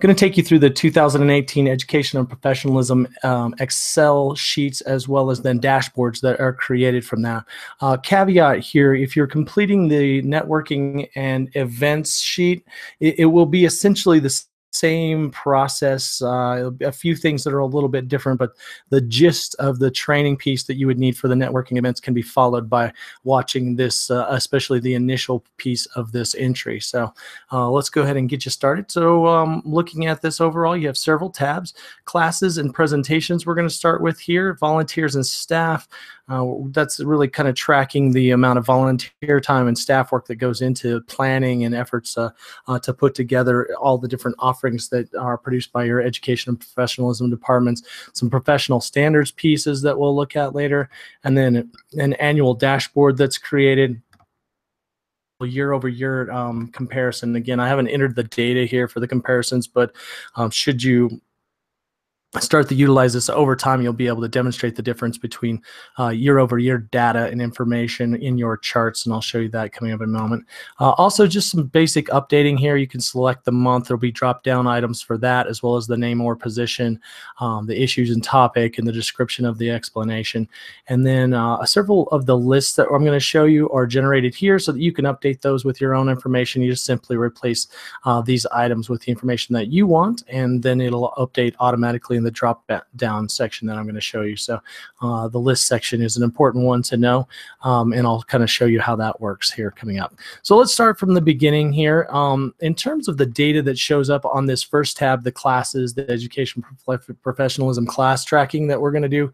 Going to take you through the 2018 Education and Professionalism Excel sheets, as well as then dashboards that are created from that. Caveat here, if you're completing the networking and events sheet, it will be essentially the same process, a few things that are a little bit different, but the gist of the training piece that you would need for the networking events can be followed by watching this, especially the initial piece of this entry. So let's go ahead and get you started. So looking at this overall, you have several tabs: classes and presentations. We're going to start with here, volunteers and staff. That's really kind of tracking the amount of volunteer time and staff work that goes into planning and efforts to put together all the different offerings that are produced by your education and professionalism departments. Some professional standards pieces that we'll look at later, and then an annual dashboard that's created. Year-over-year comparison. Again, I haven't entered the data here for the comparisons, but should you start to utilize this over time, you'll be able to demonstrate the difference between year-over-year data and information in your charts, and I'll show you that coming up in a moment. Also, just some basic updating here. You can select the month. There'll be drop-down items for that, as well as the name or position, the issues and topic, and the description of the explanation. And then several of the lists that I'm going to show you are generated here so that you can update those with your own information. You just simply replace these items with the information that you want, and then it'll update automatically in the drop down section that I'm going to show you. So the list section is an important one to know, and I'll kind of show you how that works here coming up. So let's start from the beginning here. In terms of the data that shows up on this first tab, the classes, the education professionalism class tracking that we're going to do,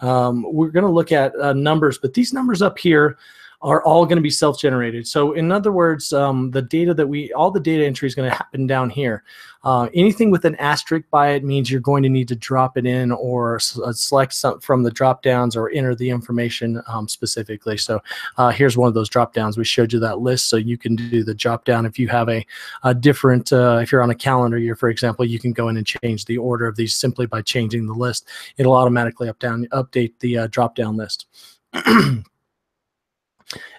we're going to look at numbers, but these numbers up here are all going to be self-generated. So in other words, the data that all the data entry is going to happen down here. Anything with an asterisk by it means you're going to need to drop it in or select some from the drop downs or enter the information specifically. So here's one of those drop downs. We showed you that list, so you can do the drop down. If you have a different, if you're on a calendar year, for example, you can go in and change the order of these simply by changing the list. It'll automatically update the drop down list.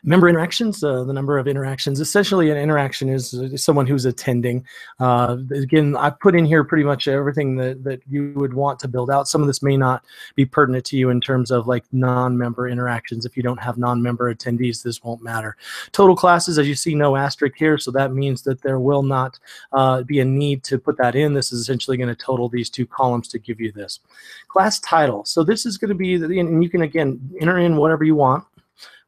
Member interactions, the number of interactions. Essentially, an interaction is someone who's attending. Again, I've put in here pretty much everything that you would want to build out. Some of this may not be pertinent to you in terms of like non-member interactions. If you don't have non-member attendees, this won't matter. Total classes, as you see, no asterisk here, so that means that there will not be a need to put that in. This is essentially going to total these two columns to give you this. Class title. So this is going to be, and you can again enter in whatever you want.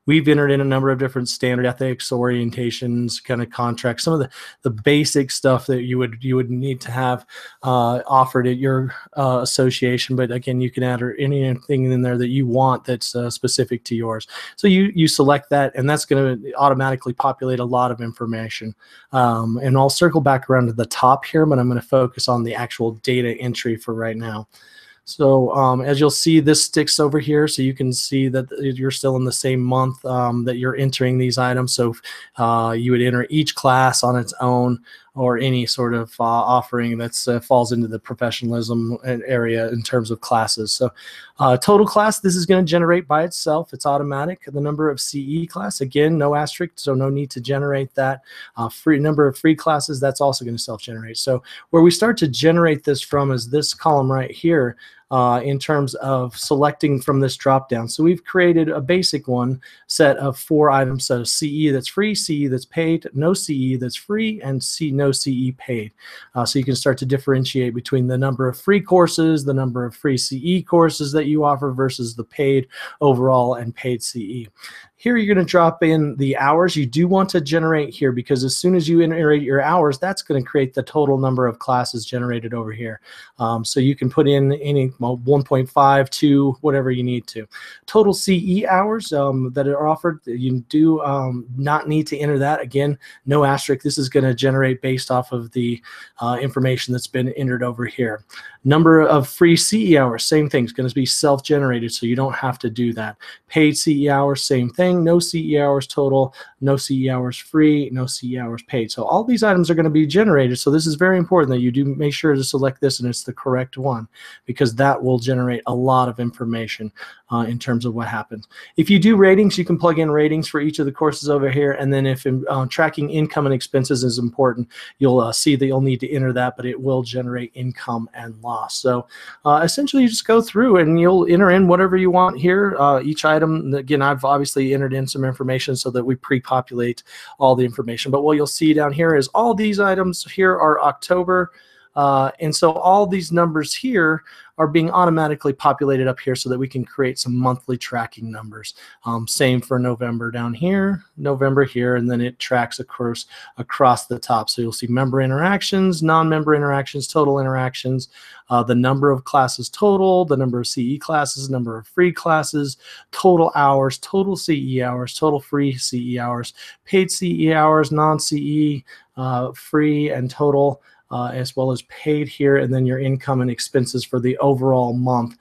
We've entered in a number of different standard ethics, orientations, kind of contracts, some of the basic stuff that you would need to have offered at your association. But again, you can add anything in there that you want that's specific to yours. So you select that, and that's going to automatically populate a lot of information. And I'll circle back around to the top here, but I'm going to focus on the actual data entry for right now. So as you'll see, this sticks over here, so you can see that you're still in the same month that you're entering these items. So you would enter each class on its own, or any sort of offering that falls into the professionalism area in terms of classes. So total class, this is going to generate by itself. It's automatic. The number of CE class, again, no asterisk, so no need to generate that. Number of free classes, that's also going to self-generate. So where we start to generate this from is this column right here, in terms of selecting from this drop down. So we've created a basic one set of 4 items. So CE that's free, CE that's paid, no CE that's free, and no CE paid. So you can start to differentiate between the number of free courses, the number of free CE courses that you offer versus the paid overall and paid CE. Here you're going to drop in the hours. You do want to generate here, because as soon as you enter your hours, that's going to create the total number of classes generated over here. So you can put in any 1.5, 2, whatever you need to. Total CE hours that are offered, you do not need to enter that. Again, no asterisk. This is going to generate based off of the information that's been entered over here. Number of free CE hours, same thing. It's going to be self-generated, so you don't have to do that. Paid CE hours, same thing. No CE hours total. no CE hours free, no CE hours paid. So all these items are going to be generated. So this is very important that you do make sure to select this and it's the correct one, because that will generate a lot of information in terms of what happens. If you do ratings, you can plug in ratings for each of the courses over here. And then if tracking income and expenses is important, you'll see that you'll need to enter that, but it will generate income and loss. So essentially you just go through and you'll enter in whatever you want here. Each item, again, I've obviously entered in some information so that we pre-populate all the information. But what you'll see down here is all these items here are October. And so all these numbers here are being automatically populated up here so that we can create some monthly tracking numbers. Same for November down here, November here, and then it tracks across the top. So you'll see member interactions, non-member interactions, total interactions, the number of classes total, the number of CE classes, number of free classes, total hours, total CE hours, total free CE hours, paid CE hours, non-CE, free and total, as well as paid here, and then your income and expenses for the overall month,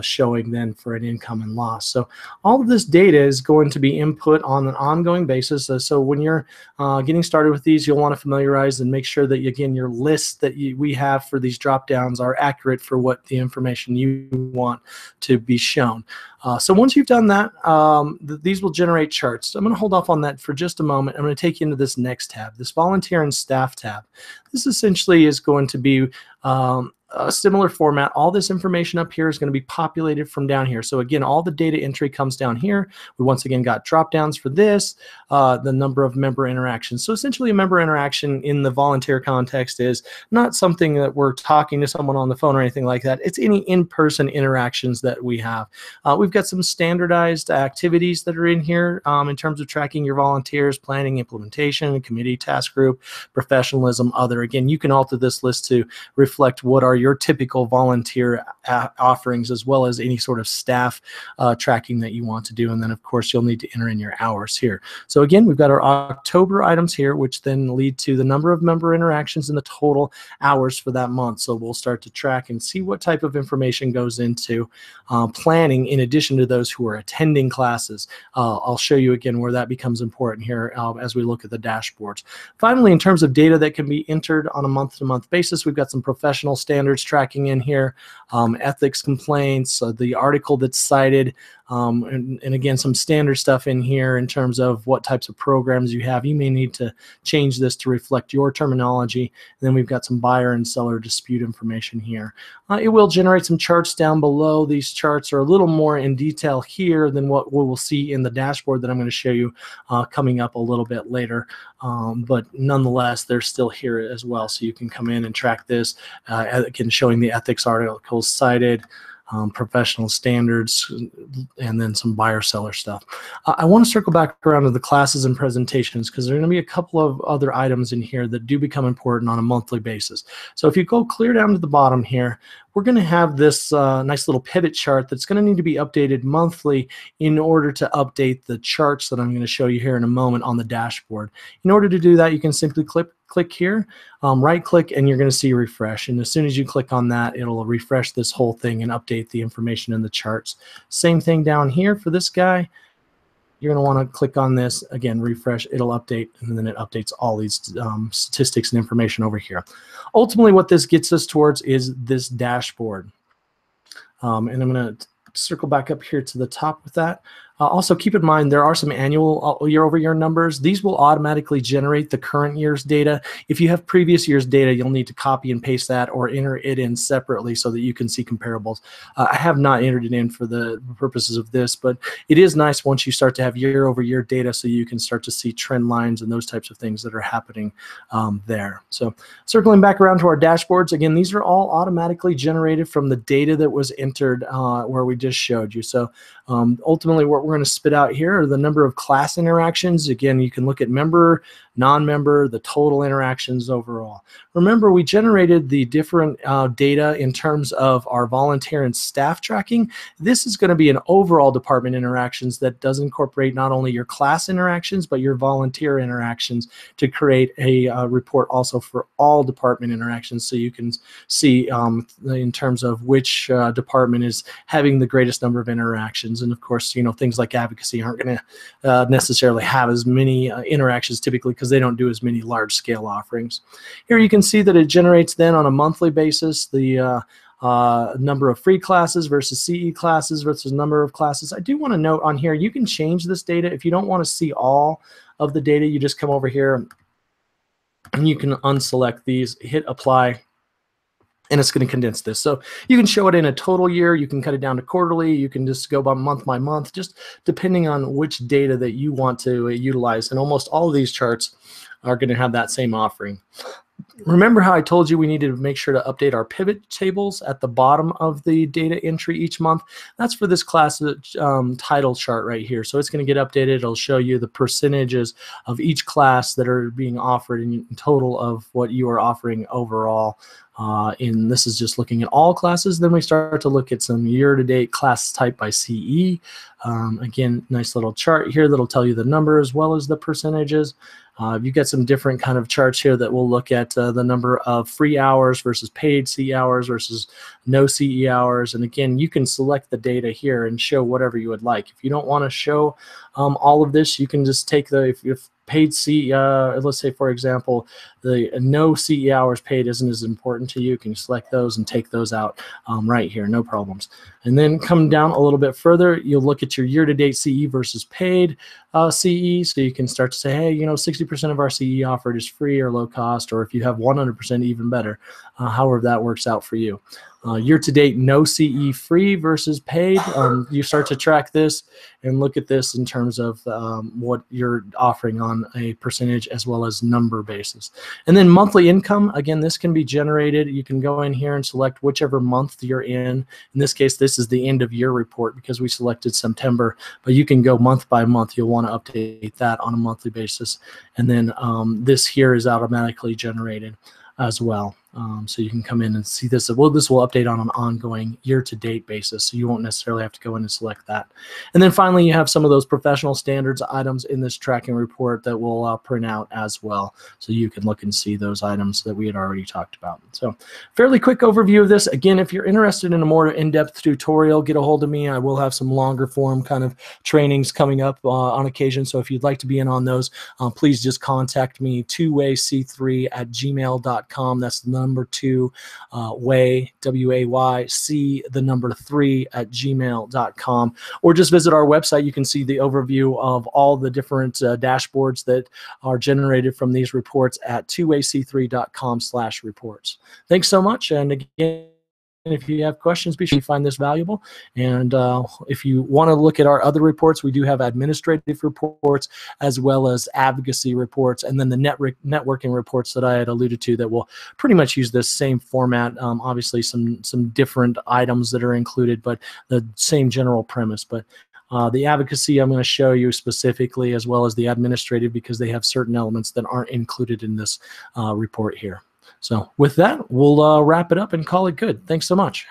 showing then for an income and loss. So all of this data is going to be input on an ongoing basis. So when you're getting started with these, you'll want to familiarize and make sure that, again, your lists that we have for these drop downs are accurate for what the information you want to be shown. So once you've done that, these will generate charts. So I'm going to hold off on that for just a moment. I'm going to take you into this next tab, this volunteer and staff tab. This essentially is going to be a similar format. All this information up here is going to be populated from down here. So again, all the data entry comes down here. We once again got drop downs for this, the number of member interactions. So essentially a member interaction in the volunteer context is not something that we're talking to someone on the phone or anything like that. It's any in-person interactions that we have. We've got some standardized activities that are in here in terms of tracking your volunteers, planning, implementation, committee, task group, professionalism, other. Again, you can alter this list to reflect what are your typical volunteer offerings, as well as any sort of staff tracking that you want to do. And then, of course, you'll need to enter in your hours here. So again, we've got our October items here, which then lead to the number of member interactions and the total hours for that month. So we'll start to track and see what type of information goes into planning in addition to those who are attending classes. I'll show you again where that becomes important here as we look at the dashboards. Finally, in terms of data that can be entered on a month-to-month basis, we've got some professional standards tracking in here, ethics complaints, the article that's cited, and again, some standard stuff in here in terms of what types of programs you have. You may need to change this to reflect your terminology. And then we've got some buyer and seller dispute information here. It will generate some charts down below. These charts are a little more in detail here than what we will see in the dashboard that I'm going to show you coming up a little bit later. But nonetheless, they're still here as well. So you can come in and track this, again, showing the ethics articles cited, professional standards, and then some buyer-seller stuff. I want to circle back around to the classes and presentations, because there are going to be a couple of other items in here that do become important on a monthly basis. So if you go clear down to the bottom here, we're going to have this nice little pivot chart that's going to need to be updated monthly in order to update the charts that I'm going to show you here in a moment on the dashboard. In order to do that, you can simply click here, right click, and you're going to see refresh. And as soon as you click on that, it'll refresh this whole thing and update the information in the charts. Same thing down here for this guy. You're going to want to click on this, again, refresh, it'll update, and then it updates all these statistics and information over here. Ultimately, what this gets us towards is this dashboard. And I'm going to circle back up here to the top with that. Also, keep in mind, there are some annual year-over-year numbers. These will automatically generate the current year's data. If you have previous year's data, you'll need to copy and paste that or enter it in separately so that you can see comparables. I have not entered it in for the purposes of this, but it is nice once you start to have year-over-year data so you can start to see trend lines and those types of things that are happening there. So circling back around to our dashboards, again, these are all automatically generated from the data that was entered where we just showed you. So ultimately, what we're going to spit out here are the number of class interactions. Again, you can look at member, non-member, the total interactions overall. Remember, we generated the different data in terms of our volunteer and staff tracking. This is going to be an overall department interactions that does incorporate not only your class interactions, but your volunteer interactions to create a report also for all department interactions, so you can see in terms of which department is having the greatest number of interactions. And of course, you know, things things like advocacy aren't going to necessarily have as many interactions typically because they don't do as many large-scale offerings. Here you can see that it generates then on a monthly basis the number of free classes versus CE classes versus number of classes. I do want to note on here, you can change this data. If you don't want to see all of the data, you just come over here and you can unselect these, hit apply, and it's going to condense this. So you can show it in a total year, you can cut it down to quarterly, you can just go by month, just depending on which data that you want to utilize. And almost all of these charts are going to have that same offering. Remember how I told you we needed to make sure to update our pivot tables at the bottom of the data entry each month? That's for this class title chart right here. So it's going to get updated. It'll show you the percentages of each class that are being offered in total of what you are offering overall. This is just looking at all classes. Then we start to look at some year-to-date class type by CE. Again, nice little chart here that'll tell you the number as well as the percentages. You've got some different kind of charts here that will look at the number of free hours versus paid CE hours versus no CE hours. And again, you can select the data here and show whatever you would like. If you don't want to show all of this, you can just take the, if paid CE, let's say for example, the no CE hours paid isn't as important to you, you can select those and take those out right here, no problems. And then come down a little bit further, you'll look at your year-to-date CE versus paid CE, so you can start to say, hey, you know, 60% of our CE offered is free or low cost, or if you have 100%, even better, however that works out for you. Year-to-date, no CE free versus paid. You start to track this and look at this in terms of what you're offering on a percentage as well as number basis. And then monthly income, again, this can be generated. You can go in here and select whichever month you're in. In this case, this is the end of year report because we selected September, but you can go month by month. You'll want to update that on a monthly basis. And then this here is automatically generated as well. So you can come in and see this. Well, this will update on an ongoing year-to-date basis, so you won't necessarily have to go in and select that. And then finally, you have some of those professional standards items in this tracking report that will print out as well, so you can look and see those items that we had already talked about. So fairly quick overview of this. Again, if you're interested in a more in-depth tutorial, get a hold of me. I will have some longer form kind of trainings coming up on occasion, so if you'd like to be in on those, please just contact me, twayc3@gmail.com. That's the number 2, way, W-A-Y-C, the number 3@gmail.com, or just visit our website. You can see the overview of all the different dashboards that are generated from these reports at twayc3.com/reports. Thanks so much, and again, if you have questions, be sure you find this valuable. And if you want to look at our other reports, we do have administrative reports as well as advocacy reports, and then the networking reports that I had alluded to that will pretty much use this same format. Obviously, some different items that are included, but the same general premise. But the advocacy I'm going to show you specifically, as well as the administrative, because they have certain elements that aren't included in this report here. So with that, we'll wrap it up and call it good. Thanks so much.